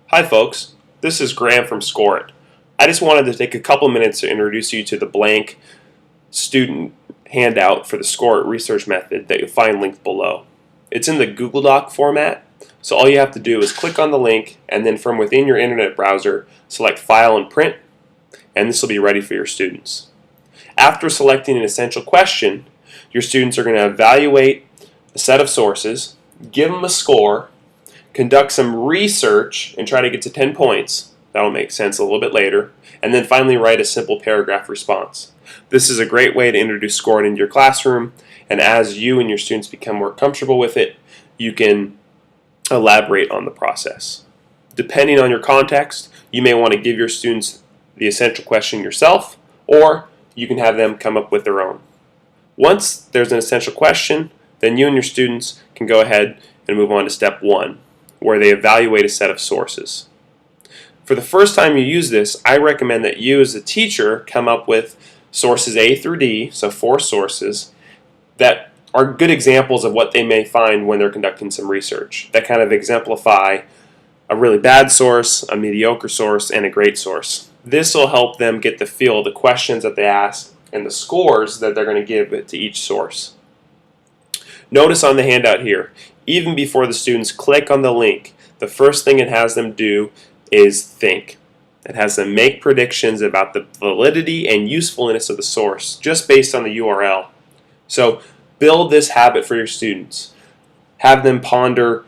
Hi folks, this is Graham from ScoreIt. I just wanted to take a couple minutes to introduce you to the blank student handout for the ScoreIt research method that you'll find linked below. It's in the Google Doc format, so all you have to do is click on the link and then from within your internet browser select File and Print, and this will be ready for your students. After selecting an essential question, your students are going to evaluate a set of sources, give them a score, conduct some research and try to get to 10 points. That'll make sense a little bit later. And then finally write a simple paragraph response. This is a great way to introduce ScoreIt into your classroom, and as you and your students become more comfortable with it, you can elaborate on the process. Depending on your context, you may want to give your students the essential question yourself, or you can have them come up with their own. Once there's an essential question, then you and your students can go ahead and move on to step 1, where they evaluate a set of sources. For the first time you use this, I recommend that you as a teacher come up with sources A through D, so 4 sources, that are good examples of what they may find when they're conducting some research, that kind of exemplify a really bad source, a mediocre source, and a great source. This will help them get the feel of the questions that they ask and the scores that they're going to give to each source. Notice on the handout here, even before the students click on the link, the first thing it has them do is think. It has them make predictions about the validity and usefulness of the source just based on the URL. So build this habit for your students. Have them ponder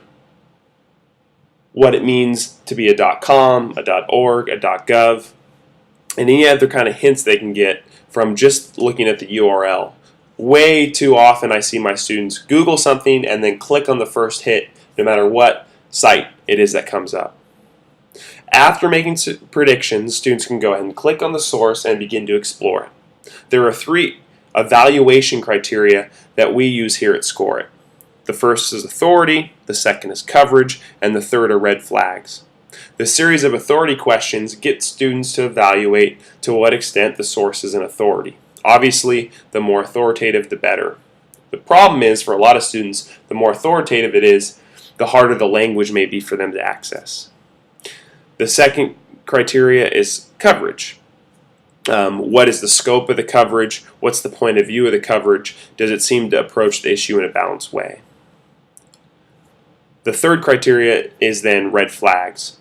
what it means to be a .com, a .org, a .gov, and any other kind of hints they can get from just looking at the URL. Way too often I see my students Google something and then click on the first hit no matter what site it is that comes up. After making predictions, students can go ahead and click on the source and begin to explore it. There are 3 evaluation criteria that we use here at ScoreIt. The first is authority, the second is coverage, and the third are red flags. The series of authority questions get students to evaluate to what extent the source is an authority. Obviously, the more authoritative, the better. The problem is, for a lot of students, the more authoritative it is, the harder the language may be for them to access. The second criteria is coverage. What is the scope of the coverage? What's the point of view of the coverage? Does it seem to approach the issue in a balanced way? The third criteria is then red flags.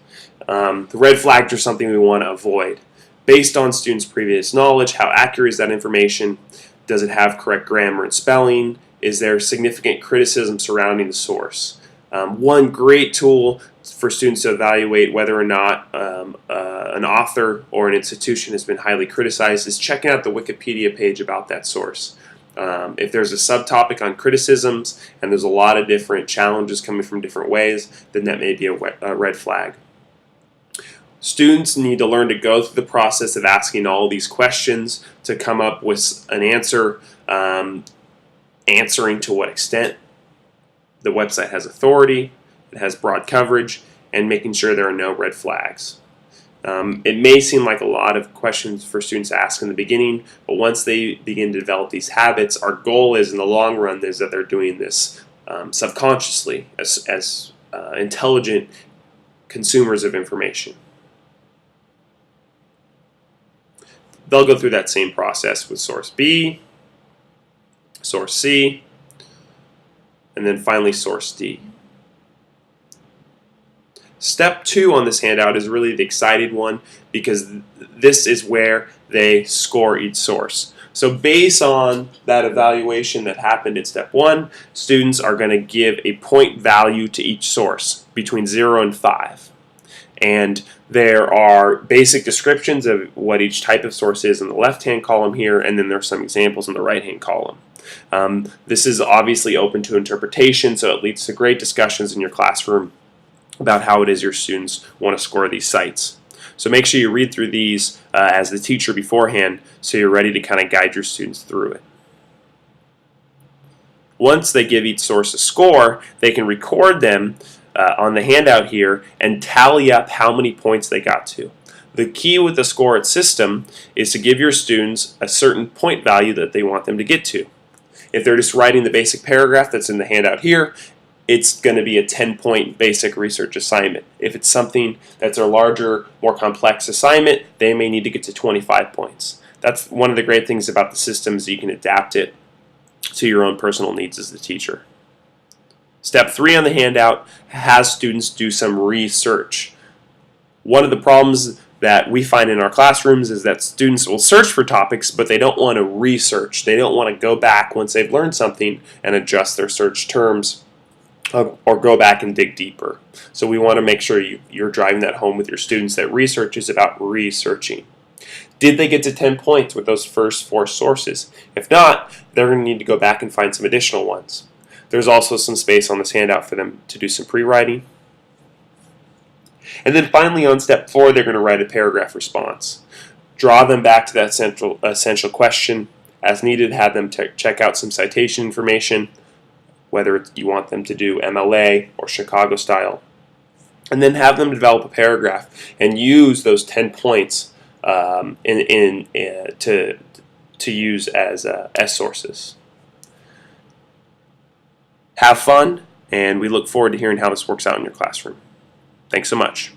The red flags are something we want to avoid. Based on students' previous knowledge, how accurate is that information? Does it have correct grammar and spelling? Is there significant criticism surrounding the source? One great tool for students to evaluate whether or not an author or an institution has been highly criticized is checking out the Wikipedia page about that source. If there's a subtopic on criticisms and there's a lot of different challenges coming from different ways, then that may be a red flag. Students need to learn to go through the process of asking all of these questions to come up with an answer, answering to what extent the website has authority, it has broad coverage, and making sure there are no red flags. It may seem like a lot of questions for students to ask in the beginning, but once they begin to develop these habits, our goal is in the long run is that they're doing this subconsciously as intelligent consumers of information. They'll go through that same process with source B, source C, and then finally source D. Step 2 on this handout is really the exciting one because this is where they score each source. So based on that evaluation that happened at step 1, students are going to give a point value to each source between 0 and 5. And there are basic descriptions of what each type of source is in the left-hand column here, and then there are some examples in the right-hand column. This is obviously open to interpretation, so it leads to great discussions in your classroom about how it is your students want to score these sites. So make sure you read through these as the teacher beforehand so you're ready to kind of guide your students through it. Once they give each source a score, they can record them on the handout here and tally up how many points they got to. The key with the ScoreIt system is to give your students a certain point value that they want them to get to. If they're just writing the basic paragraph that's in the handout here, it's going to be a 10-point basic research assignment. If it's something that's a larger, more complex assignment, they may need to get to 25 points. That's one of the great things about the system is you can adapt it to your own personal needs as the teacher. Step 3 on the handout has students do some research. One of the problems that we find in our classrooms is that students will search for topics, but they don't want to research. They don't want to go back once they've learned something and adjust their search terms or go back and dig deeper. So we want to make sure you're driving that home with your students that research is about researching. Did they get to 10 points with those first 4 sources? If not, they're going to need to go back and find some additional ones. There's also some space on this handout for them to do some pre-writing. And then finally on step 4, they're going to write a paragraph response. Draw them back to that essential question. As needed, have them check out some citation information, whether you want them to do MLA or Chicago style. And then have them develop a paragraph and use those 10 points to use as sources. Have fun, and we look forward to hearing how this works out in your classroom. Thanks so much.